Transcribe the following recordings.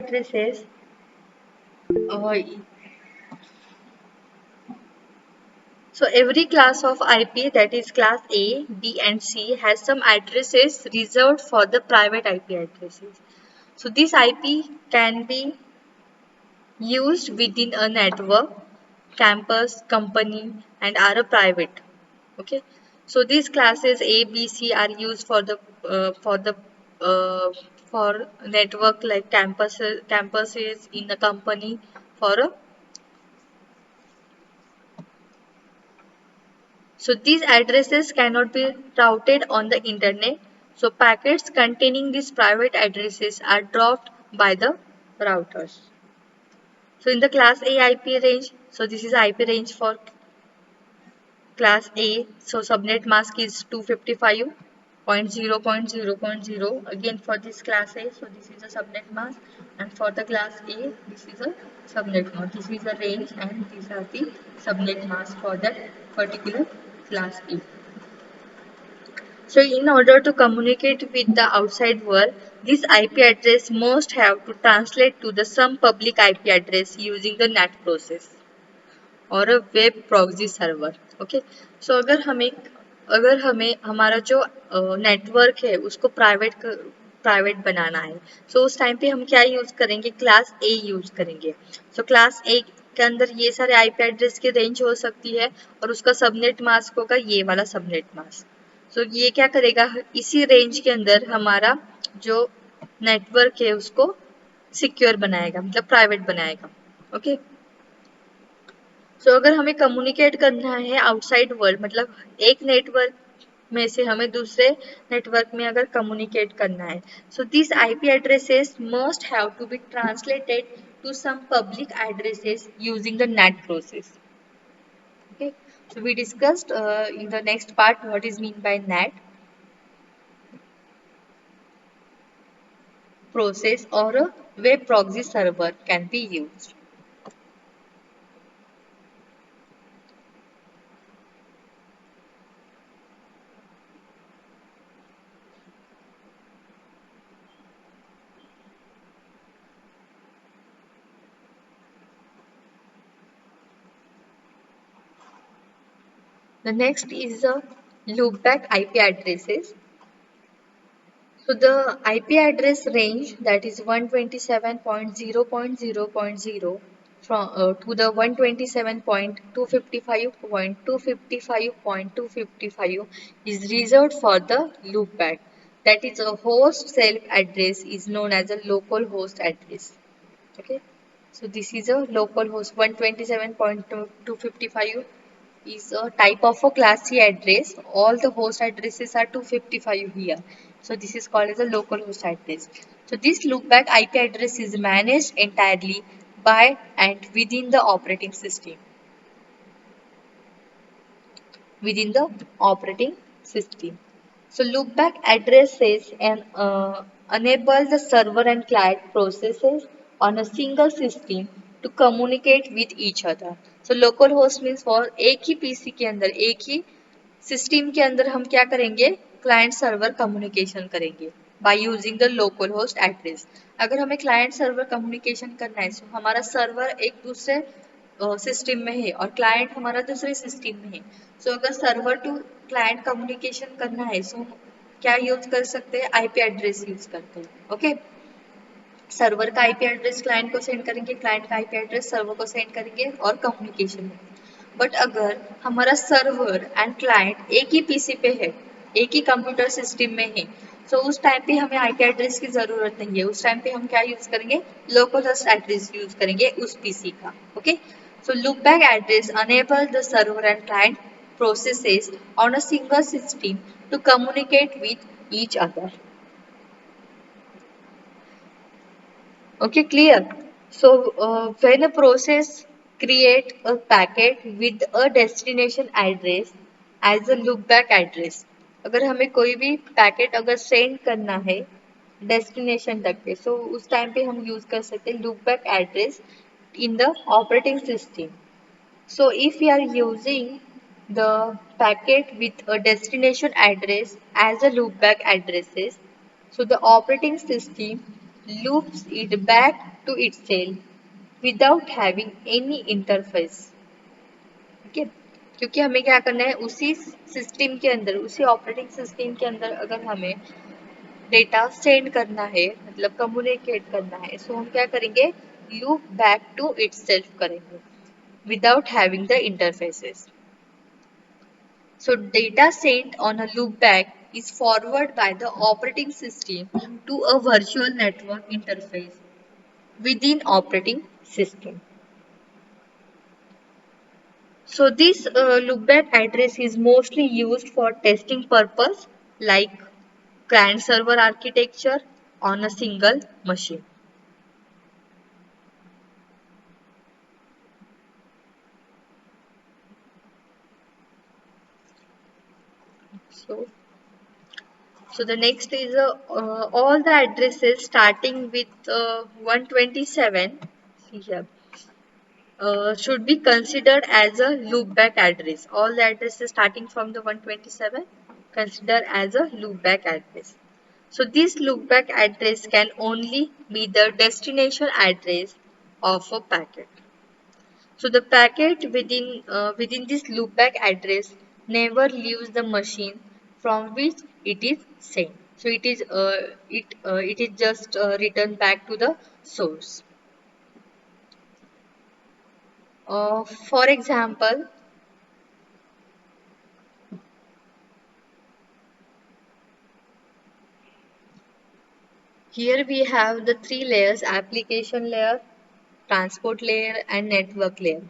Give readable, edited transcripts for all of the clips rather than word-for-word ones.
addresses, uh, so every class of IP, that is class A, B and C, has some addresses reserved for the private IP addresses. So this IP can be used within a network, campus, company, and are a private. Okay, so these classes A, B, C are used for the uh, for network like campuses in a company for a. So these addresses cannot be routed on the internet. So packets containing these private addresses are dropped by the routers. So in the class A IP range, so this is IP range for class A. So subnet mask is 255.0.0.0. Again for this class A, so this is a subnet mask, and for the class A, this is a subnet mask. This is a range, and these are the subnet mask for that particular class A. So in order to communicate with the outside world, this IP address must have to translate to the some public IP address using the NAT process और web proxy server. Okay, सो अगर हमें हमारा जो network है उसको private बनाना है, सो उस time पे हम क्या यूज करेंगे, क्लास ए यूज करेंगे. सो क्लास ए के अंदर ये सारे आईपी एड्रेस की रेंज हो सकती है, और उसका सबनेट मास्क होगा ये वाला सबनेट मास्क. सो ये क्या करेगा, इसी रेंज के अंदर हमारा जो नेटवर्क है उसको सिक्योर बनाएगा, मतलब प्राइवेट बनाएगा. ओके, सो अगर हमें कम्युनिकेट करना है आउटसाइड वर्ल्ड, मतलब एक नेटवर्क में से हमें दूसरे नेटवर्क में अगर कम्युनिकेट करना है, so this IP addresses must have to be translated to some public addresses using the NAT process. Okay, so we discussed in the next part what is mean by NAT process, or a web proxy server can be used. The next is the loopback IP addresses. So the IP address range, that is 127.0.0.0 from to the 127.255.255.255 is reserved for the loopback. That is a host self address is known as a local host address. Okay. So this is a local host. 127.255 is a type of a class C address. All the host addresses are 255 here. So this is called as a local host address. So this loopback IP address is managed entirely by and within the operating system. Within the operating system. So loopback addresses and enable the server and client processes on a single system to communicate with each other. So local host means for एक ही PC के अंदर, एक ही system के अंदर हम क्या करेंगे, client server communication करेंगे by using the local host address. अगर हमें क्लाइंट सर्वर कम्युनिकेशन करना है, तो हमारा सर्वर एक दूसरे सिस्टम में है और क्लाइंट हमारा दूसरे सिस्टम में है. सो अगर सर्वर टू क्लाइंट कम्युनिकेशन करना है, सो क्या यूज कर सकते हैं, आईपी एड्रेस यूज करते हैं. ओके, सर्वर का आईपी एड्रेस क्लाइंट को सेंड करेंगे, क्लाइंट का आईपी एड्रेस सर्वर को सेंड करेंगे और कम्युनिकेशन में. बट अगर हमारा सर्वर एंड क्लाइंट एक ही पीसी पे है, एक ही कंप्यूटर सिस्टम में है, तो उस टाइम पे हमें आईपी एड्रेस की जरूरत नहीं है. उस टाइम पे हम क्या यूज करेंगे, लोकल होस्ट एड्रेस यूज करेंगे उस पीसी का. Okay, so loopback address enable the server and client processes on a single system to communicate with each other. Okay, clear. So when a process create a packet with a destination address as a loopback address, अगर हमें कोई भी packet अगर send करना है destination तक पे, सो उस टाइम पे हम यूज कर सकते हैं loopback address in the operating system. So if we are using the packet with a destination address as a loopback addresses, so the operating system loops it back to itself without having any interface. ठीक है, क्योंकि हमें क्या करना है, उसी system के अंदर, उसी ऑपरेटिंग सिस्टम के अंदर अगर हमें डेटा सेंड करना है, मतलब कम्युनिकेट करना है, सो हम क्या करेंगे, लूप बैक टू इटसेल्फ करेंगे without having the interfaces. So data sent on a loopback is forwarded by the operating system to a virtual network interface within operating system. So this loopback address is mostly used for testing purpose, like client server architecture on a single machine. So the next is all the addresses starting with 127. See here. Should be considered as a loopback address. All the addresses starting from the 127 considered as a loopback address. So this loopback address can only be the destination address of a packet. So the packet within this loopback address never leaves the machine from which it is sent. So it is just returned back to the source. For example, here we have the three layers: application layer, transport layer, and network layer.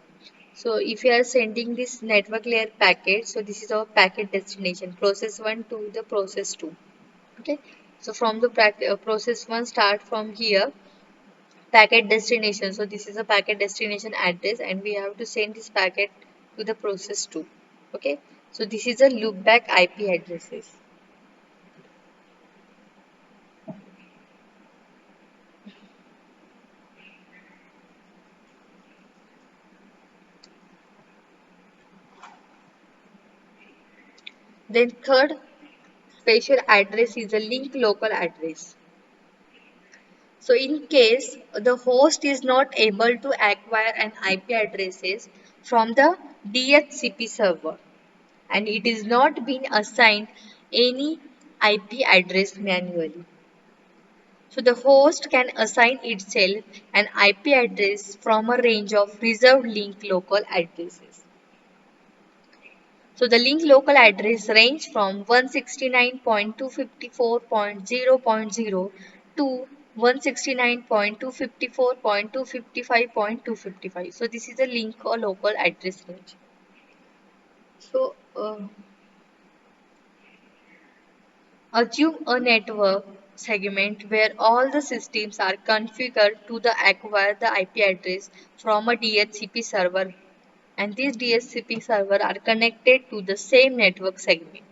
So if you are sending this network layer packet, so this is our packet destination, process 1 to the process 2. Okay. So from the process 1 start from here, packet destination. So this is a packet destination address and we have to send this packet to the process 2. Okay. So this is a loopback IP addresses. Then third special address is a link local address. So in case the host is not able to acquire an IP addresses from the DHCP server and it is not been assigned any IP address manually. So the host can assign itself an IP address from a range of reserved link local addresses. So the link local address range from 169.254.0.0 to 169.254.255.255. So this is a link or local address range. So assume a network segment where all the systems are configured to acquire the IP address from a DHCP server and these DHCP server are connected to the same network segment.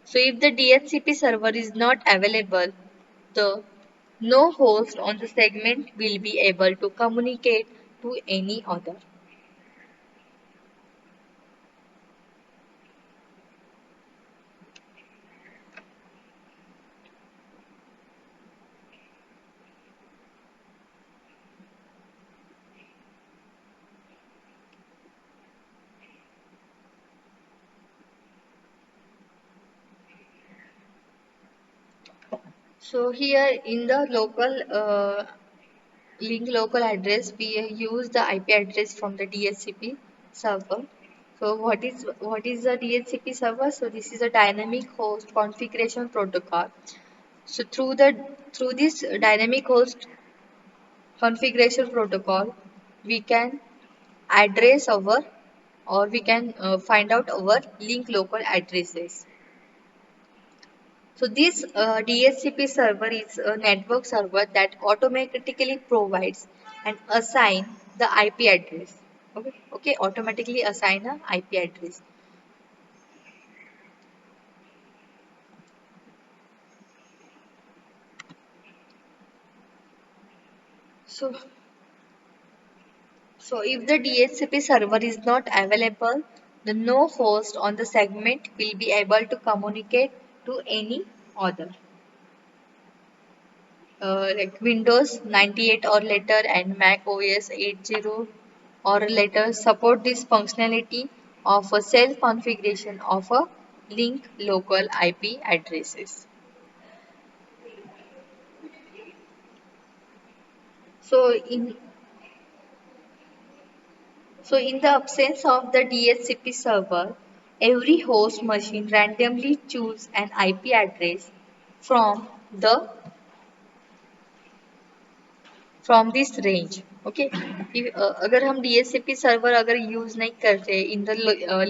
So if the DHCP server is not available, the no host on the segment will be able to communicate to any other. So here in the local link local address, we use the IP address from the DHCP server. So what is the DHCP server? So this is a dynamic host configuration protocol. So through this dynamic host configuration protocol, we can address our or we can find out our link local addresses. So this DHCP server is a network server that automatically provides and assign the IP address. Okay, automatically assign a IP address. So, so if the DHCP server is not available, the no host on the segment will be able to communicate to any other. like Windows 98 or later and Mac OS 80 or later support this functionality of a self configuration of a link local IP addresses. So in in the absence of the DHCP server, every host machine randomly choose an IP address from the this range. Okay, अगर हम DHCP server अगर use नहीं करते in the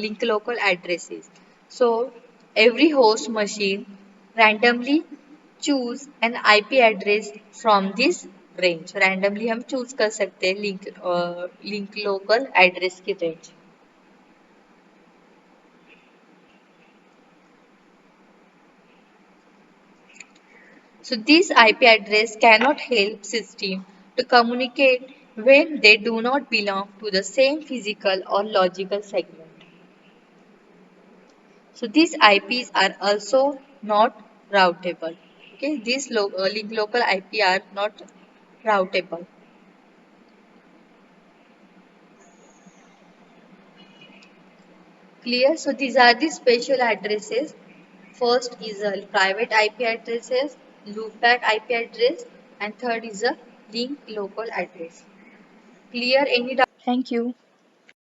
link local addresses, so every host machine randomly choose an IP address from this range. Randomly हम choose कर सकते हैं link local address की range. So these IP address cannot help system to communicate when they do not belong to the same physical or logical segment. So these IPs are also not routable. Okay, these link local IP are not routable. Clear? So these are the special addresses. First is a private IP addresses, loopback IP address, and third is a link local address. Clear? Any doubt? Thank you.